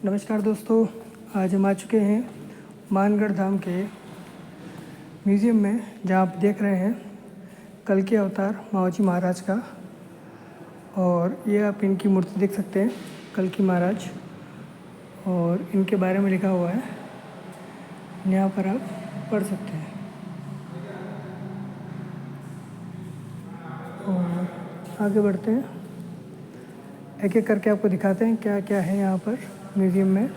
नमस्कार दोस्तों, आज हम आ चुके हैं मानगढ़ धाम के म्यूज़ियम में, जहाँ आप देख रहे हैं कल के अवतार मावजी महाराज का। और ये आप इनकी मूर्ति देख सकते हैं, कल की महाराज, और इनके बारे में लिखा हुआ है, यहाँ पर आप पढ़ सकते हैं। और आगे बढ़ते हैं, एक एक करके आपको दिखाते हैं क्या क्या है यहाँ पर म्यूज़ियम में।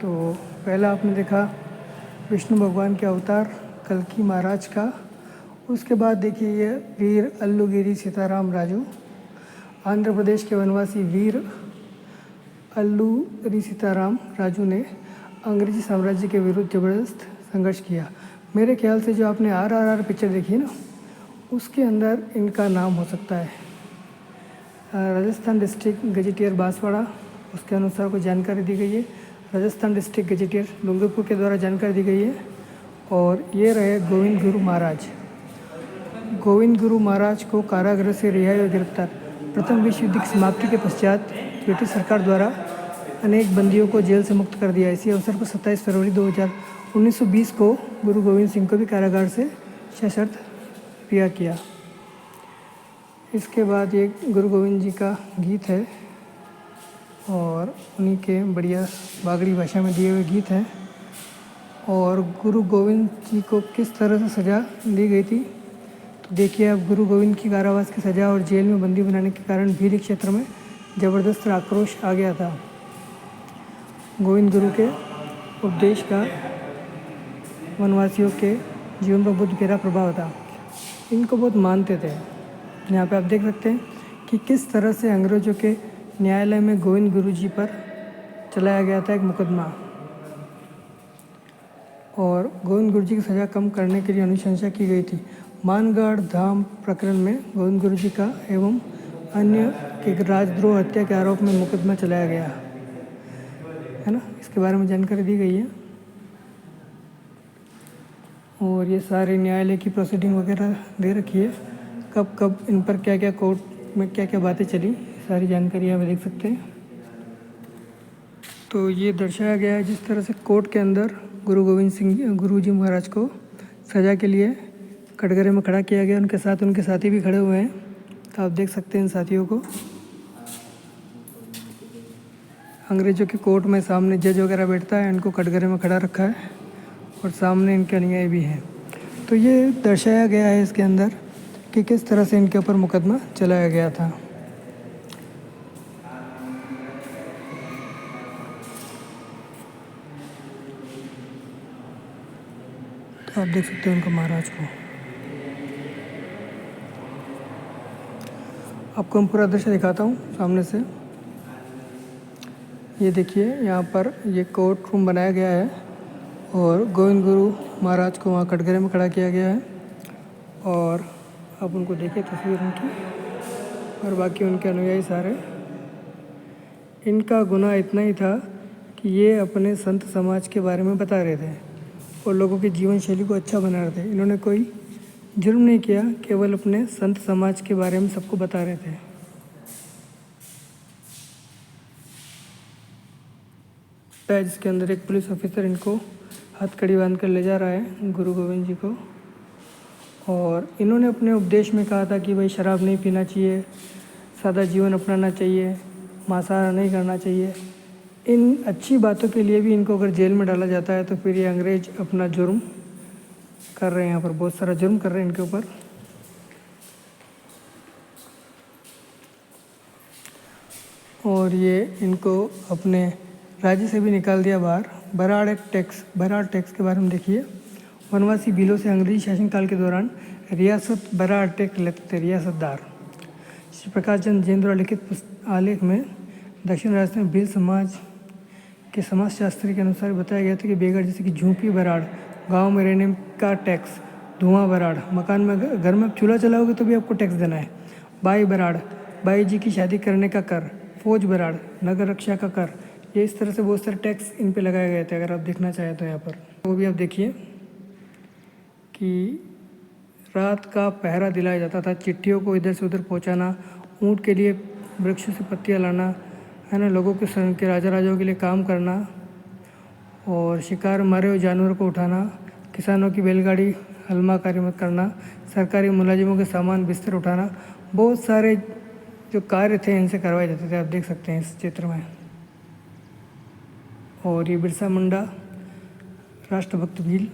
तो पहला आपने देखा विष्णु भगवान के अवतार कल्की महाराज का। उसके बाद देखिए ये वीर अल्लूगिरी सीताराम राजू, आंध्र प्रदेश के वनवासी वीर अल्लूगिरी सीताराम राजू ने अंग्रेजी साम्राज्य के विरुद्ध जबरदस्त संघर्ष किया। मेरे ख्याल से जो आपने RRR पिक्चर देखी है ना, उसके अंदर इनका नाम हो सकता है। राजस्थान डिस्ट्रिक्ट गजेटियर बांसवाड़ा, उसके अनुसार कोई जानकारी दी गई है। राजस्थान डिस्ट्रिक्ट गजेटियर डूंगरपुर के द्वारा जानकारी दी गई है। और ये रहे गोविंद गुरु महाराज। गोविंद गुरु महाराज को कारागृह से रिहाई और गिरफ्तार। प्रथम विश्व युद्ध की समाप्ति के पश्चात ब्रिटिश सरकार द्वारा अनेक बंदियों को जेल से मुक्त कर दिया। इसी अवसर पर 27 फरवरी 1920 को गुरु गोविंद सिंह को भी कारागार से सशर्त रिहा किया। इसके बाद ये गुरु गोविंद जी का गीत है, और उन्हीं के बढ़िया बागड़ी भाषा में दिए हुए गीत हैं। और गुरु गोविंद जी को किस तरह से सज़ा दी गई थी, तो देखिए अब गुरु गोविंद की कारावास की सज़ा और जेल में बंदी बनाने के कारण भीरी क्षेत्र में ज़बरदस्त आक्रोश आ गया था। गोविंद गुरु के उपदेश का वनवासियों के जीवन पर बहुत गहरा प्रभाव था। इनको बहुत मानते थे। यहाँ पे आप देख सकते हैं कि किस तरह से अंग्रेज़ों के न्यायालय में गोविंद गुरु जी पर चलाया गया था एक मुकदमा। और गोविंद गुरु जी की सज़ा कम करने के लिए अनुशंसा की गई थी। मानगढ़ धाम प्रकरण में गोविंद गुरु जी का एवं अन्य के राजद्रोह हत्या के आरोप में मुकदमा चलाया गया है ना, इसके बारे में जानकारी दी गई है। और ये सारे न्यायालय की प्रोसीडिंग वगैरह दे रखी है, कब कब इन पर क्या क्या कोर्ट में क्या क्या बातें चली, सारी जानकारी आप देख सकते हैं। तो ये दर्शाया गया है जिस तरह से कोर्ट के अंदर गुरु गोविंद सिंह गुरु जी महाराज को सज़ा के लिए कटघरे में खड़ा किया गया। उनके साथ उनके साथी भी खड़े हुए हैं, तो आप देख सकते हैं इन साथियों को। अंग्रेज़ों की कोर्ट में सामने जज वगैरह बैठता है, इनको कटघरे में खड़ा रखा है, और सामने इनके अनुयायी भी हैं। तो ये दर्शाया गया है इसके अंदर कि किस तरह से इनके ऊपर मुकदमा चलाया गया था। तो आप देख सकते हैं उनको महाराज को। आपको हम पूरा दृश्य दिखाता हूँ सामने से। ये देखिए यहाँ पर ये कोर्ट रूम बनाया गया है, और गोविंद गुरु महाराज को वहाँ कटघरे में खड़ा किया गया है। और आप उनको देखिए तस्वीर उनकी, और बाकी उनके अनुयायी सारे। इनका गुनाह इतना ही था कि ये अपने संत समाज के बारे में बता रहे थे और लोगों की जीवन शैली को अच्छा बना रहे थे। इन्होंने कोई जुर्म नहीं किया, केवल अपने संत समाज के बारे में सबको बता रहे थे। जिसके अंदर एक पुलिस ऑफिसर इनको हथकड़ी बांध कर ले जा रहा है गुरु गोविंद जी को। और इन्होंने अपने उपदेश में कहा था कि भाई शराब नहीं पीना चाहिए, सादा जीवन अपनाना चाहिए, मांसाहार नहीं करना चाहिए। इन अच्छी बातों के लिए भी इनको अगर जेल में डाला जाता है, तो फिर ये अंग्रेज अपना जुर्म कर रहे हैं, यहाँ पर बहुत सारा जुर्म कर रहे हैं इनके ऊपर। और ये इनको अपने राज्य से भी निकाल दिया बाहर। बराड़ टैक्स के बारे में देखिए। वनवासी भीलों से अंग्रेजी शासनकाल के दौरान रियासत बराड़ टैक्स लेते थे, रियासतदार। श्री प्रकाश चंद्र जैन द्वारा लिखित आलेख में दक्षिण राजस्थान में भील समाज के समाजशास्त्री के अनुसार बताया गया था कि बेघर जैसे कि झूंपी बराड़, गांव में रहने का टैक्स, धुआं बराड़, मकान में घर में चूल्हा चलाओगे तो भी आपको टैक्स देना है, बाई बराड़, बाई जी की शादी करने का कर, फौज बराड़, नगर रक्षा का कर। ये इस तरह से बहुत सारे टैक्स इन पे लगाए गए थे। अगर आप देखना चाहें तो यहाँ पर वो भी आप देखिए कि रात का पहरा दिलाया जाता था, चिट्ठियों को इधर से उधर पहुँचाना ऊँट के लिए वृक्षों से पत्तियाँ लाना, है ना, लोगों के सन के राजा राजाओं के लिए काम करना, और शिकार मारे हुए जानवरों को उठाना, किसानों की बैलगाड़ी हलमा कार्य करना, सरकारी मुलाजिमों के सामान बिस्तर उठाना, बहुत सारे जो कार्य थे इनसे करवाए जाते थे। आप देख सकते हैं इस चित्र में। और ये बिरसा मुंडा, राष्ट्रभक्त भील,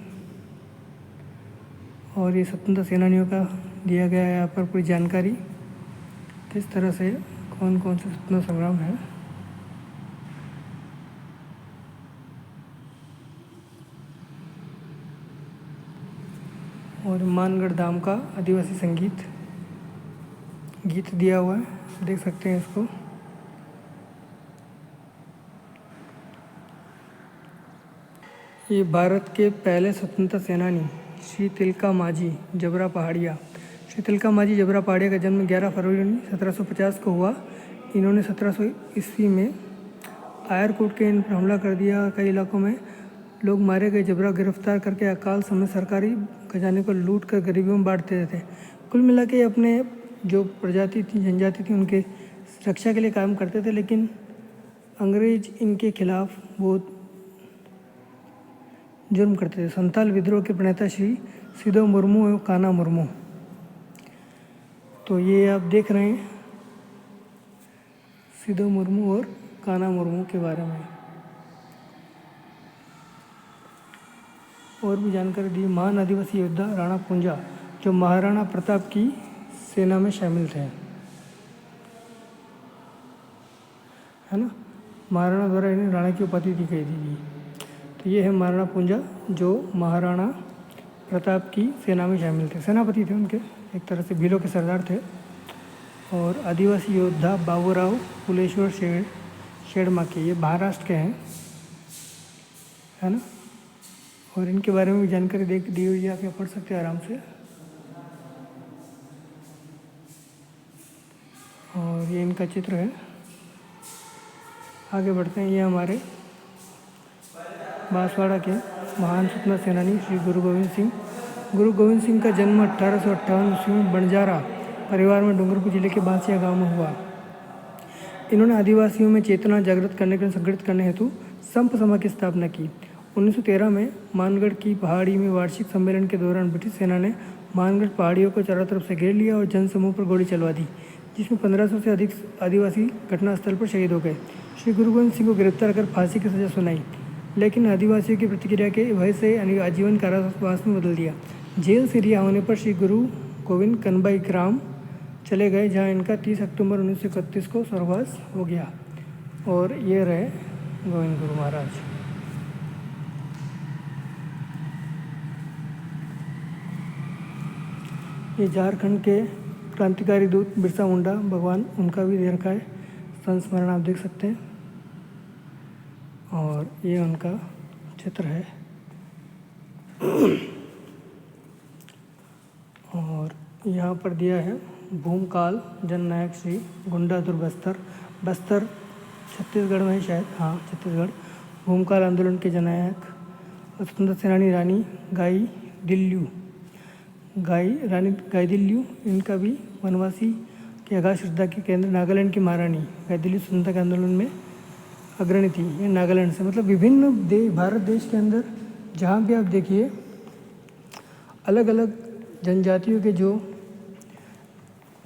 और ये स्वतंत्रता सेनानियों का दिया गया है यहाँ पर पूरी जानकारी, किस तरह से कौन कौन से स्वतंत्रता संग्राम है। और मानगढ़ धाम का आदिवासी संगीत गीत दिया हुआ है, देख सकते हैं इसको। ये भारत के पहले स्वतंत्रता सेनानी श्री तिलका मांझी जबरा पहाड़िया। श्री तिलका मांझी जबरा पहाड़िया का जन्म 11 फरवरी 1750 को हुआ। इन्होंने 1700 ईस्वी में आयरकोट के इन पर हमला कर दिया। कई इलाकों में लोग मारे गए। जबरा गिरफ्तार करके अकाल समय सरकारी खजाने को लूट कर गरीबों में बांट देते थे। कुल मिला के अपने जो प्रजाति थी, जनजाति थी, उनके रक्षा के लिए काम करते थे, लेकिन अंग्रेज इनके खिलाफ बहुत जुर्म करते थे। संथाल विद्रोह के प्रणेता श्री सिधो मुर्मू एवं काना मुर्मू। तो ये आप देख रहे हैं सिधो मुर्मू और काना मुर्मू के बारे में। और भी जानकारी दी। महान आदिवासी योद्धा राणा पूंजा, जो महाराणा प्रताप की सेना में शामिल थे, है ना। महाराणा द्वारा इन्हें राणा की उपाधि दी गई थी। तो ये है महाराणा पूंजा, जो महाराणा प्रताप की सेना में शामिल थे, सेनापति थे उनके, एक तरह से भीलों के सरदार थे। और आदिवासी योद्धा बाबूराव फुलेश्वर शेड़माके, ये महाराष्ट्र के हैं, है ना। और इनके बारे में भी जानकारी दी हुई है, आप यहाँ पढ़ सकते हैं आराम से। और ये इनका चित्र है। आगे बढ़ते हैं। ये हमारे बांसवाड़ा के महान स्वतंत्रता सेनानी श्री गुरु गोविंद सिंह। गुरु गोविंद सिंह का जन्म 1858 ईस्वी में बंजारा परिवार में डूंगरपुर जिले के बांसिया गांव में हुआ। इन्होंने आदिवासियों में चेतना जागृत करने के लिए संगठित करने हेतु संप सभा की स्थापना की। 1913 में मानगढ़ की पहाड़ी में वार्षिक सम्मेलन के दौरान ब्रिटिश सेना ने मानगढ़ पहाड़ियों को चारों तरफ से घेर लिया और जनसमूह पर गोली चलवा दी, जिसमें 1500 से अधिक आदिवासी घटनास्थल पर शहीद हो गए। श्री गुरु गोविंद सिंह को गिरफ्तार कर फांसी की सजा सुनाई, लेकिन आदिवासियों की प्रतिक्रिया के भय से आजीवन कारावास में बदल दिया। जेल से रिहा होने पर श्री गुरु गोविंद कनबाई ग्राम चले गए, जहां इनका 30 अक्टूबर 1931 को स्वर्गवास हो गया। और ये रहे गोविंद गुरु महाराज। ये झारखंड के क्रांतिकारी दूत बिरसा मुंडा भगवान, उनका भी दे रखा है संस्मरण, आप देख सकते हैं। और ये उनका चित्र है। और यहाँ पर दिया है भूमकाल जननायक श्री गुंडाधुर बस्तर छत्तीसगढ़ में शायद, हाँ छत्तीसगढ़। भूमकाल आंदोलन के जननायक स्वतंत्रता सेनानी रानी गाई दिल्लू, इनका भी वनवासी की अगाध श्रद्धा के केंद्र नागालैंड की महारानी गाई दिल्लू स्वतंत्रता के आंदोलन में अग्रणी थी। ये नागालैंड से, मतलब विभिन्न भारत देश के अंदर जहाँ भी आप देखिए अलग अलग जनजातियों के जो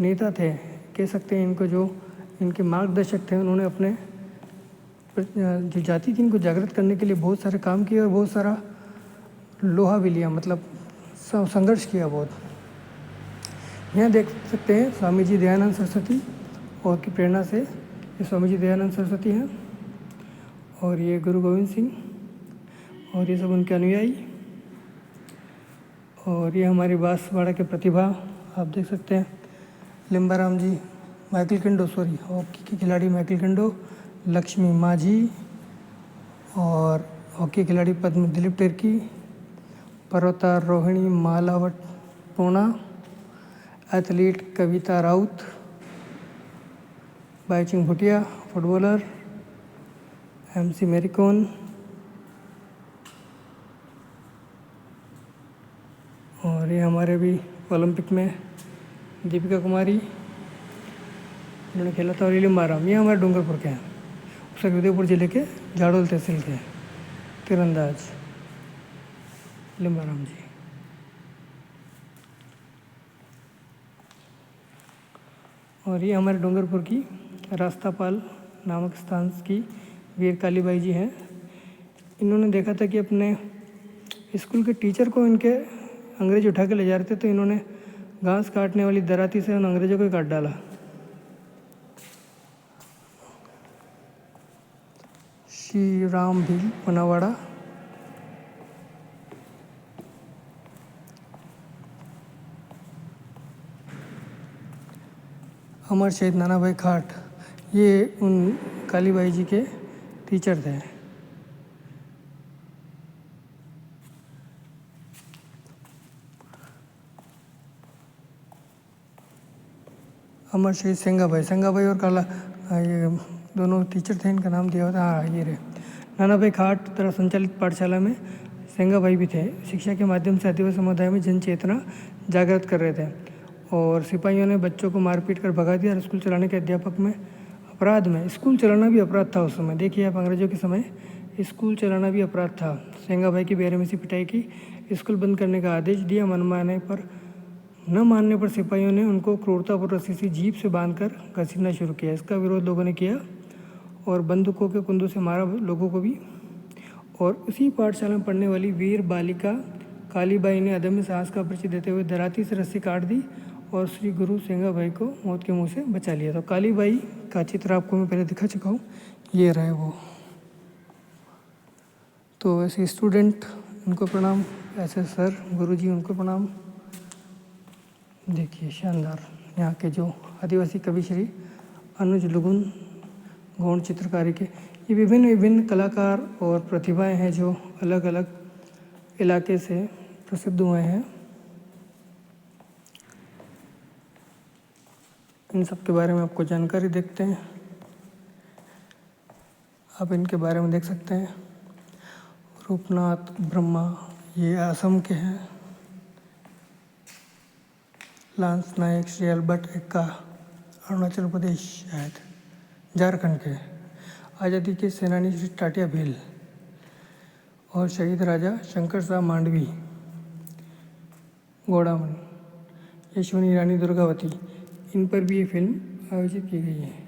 नेता थे, कह सकते हैं इनको, जो इनके मार्गदर्शक थे, उन्होंने अपने जो जाति थी इनको जागृत करने के लिए बहुत सारे काम किए और बहुत सारा लोहा भी लिया, मतलब संघर्ष किया बहुत। यहाँ देख सकते हैं स्वामी जी दयानंद सरस्वती, और की प्रेरणा से ये स्वामी जी दयानंद सरस्वती हैं, और ये गुरु गोविंद सिंह, और ये सब उनके अनुयायी। और ये हमारी बांसवाड़ा के प्रतिभा, आप देख सकते हैं लिम्बाराम जी, हॉकी के खिलाड़ी माइकल किंडो, लक्ष्मी माझी, और हॉकी खिलाड़ी पद्म दिलीप तिर्की, पर्वतारोहिणी Malavath Purna, athlete Kavita Raut, Bhaichung Bhutia footballer, MC Mary Kom, और ये हमारे भी ओलंपिक में दीपिका कुमारी, उन्होंने खेला था। और ये लिम्बाराम, ये हमारे डूंगरपुर के हैं, उसके उदयपुर जिले के झाड़ोल तहसील के तीरंदाज लिम्बाराम जी। और ये हमारे डूंगरपुर की रास्तापाल नामक स्थान की वीर कालीबाई जी हैं। इन्होंने देखा था कि अपने स्कूल के टीचर को इनके अंग्रेज उठा के ले जा रहे थे, तो इन्होंने घास काटने वाली दराती से उन अंग्रेजों को ही काट डाला। श्री राम भील पनावाड़ा, अमर शहीद नाना भाई खाट, ये उन कालीबाई जी के टीचर थे। अमर शहीद सेंगाभाई और काला, ये दोनों टीचर थे, इनका नाम दिया होता। हाँ, ये रहे नाना भाई खाट द्वारा संचालित पाठशाला में सेंगाभाई भी थे। शिक्षा के माध्यम से आदिवासी समुदाय में जन चेतना जागृत कर रहे थे। और सिपाहियों ने बच्चों को मारपीट कर भगा दिया। और स्कूल चलाने के अध्यापक में अपराध में, स्कूल चलाना भी अपराध था उस समय। देखिए आप, अंग्रेजों के समय स्कूल चलाना भी अपराध था। सेंगाभाई की बेरहमी पिटाई की, स्कूल बंद करने का आदेश दिया। न मानने पर सिपाहियों ने उनको क्रूरतापूर्वक रस्सी से जीप से बांधकर घसीटना शुरू किया। इसका विरोध लोगों ने किया और बंदूकों के कुंदों से मारा लोगों को भी। और उसी पाठशाला में पढ़ने वाली वीर बालिका कालीबाई ने अदम्य साहस का परिचय देते हुए दराती से रस्सी काट दी और श्री गुरु सेंगाभाई को मौत के मुंह से बचा लिया। तो कालीबाई का चित्र आपको मैं पहले दिखा चुका हूँ, ये रहे वो। तो ऐसे स्टूडेंट उनको प्रणाम, ऐसे सर गुरुजी उनको प्रणाम। देखिए शानदार, यहाँ के जो आदिवासी कवि श्री अनुज लुगुन गौण चित्रकारी के ये विभिन्न कलाकार और प्रतिभाएं हैं जो अलग अलग इलाके से प्रसिद्ध हुए हैं। इन सब के बारे में आपको जानकारी देखते हैं, आप इनके बारे में देख सकते हैं। रूपनाथ ब्रह्मा, ये असम के हैं। लांस नायक, श्री अल्बर्ट एक्का, अरुणाचल प्रदेश, शायद झारखंड के। आज़ादी के सेनानी श्री टाटिया भील और शहीद राजा शंकर शाह मांडवी, घोड़ामन, यशवनी रानी दुर्गावती, इन पर भी ये फिल्म आयोजित की गई है।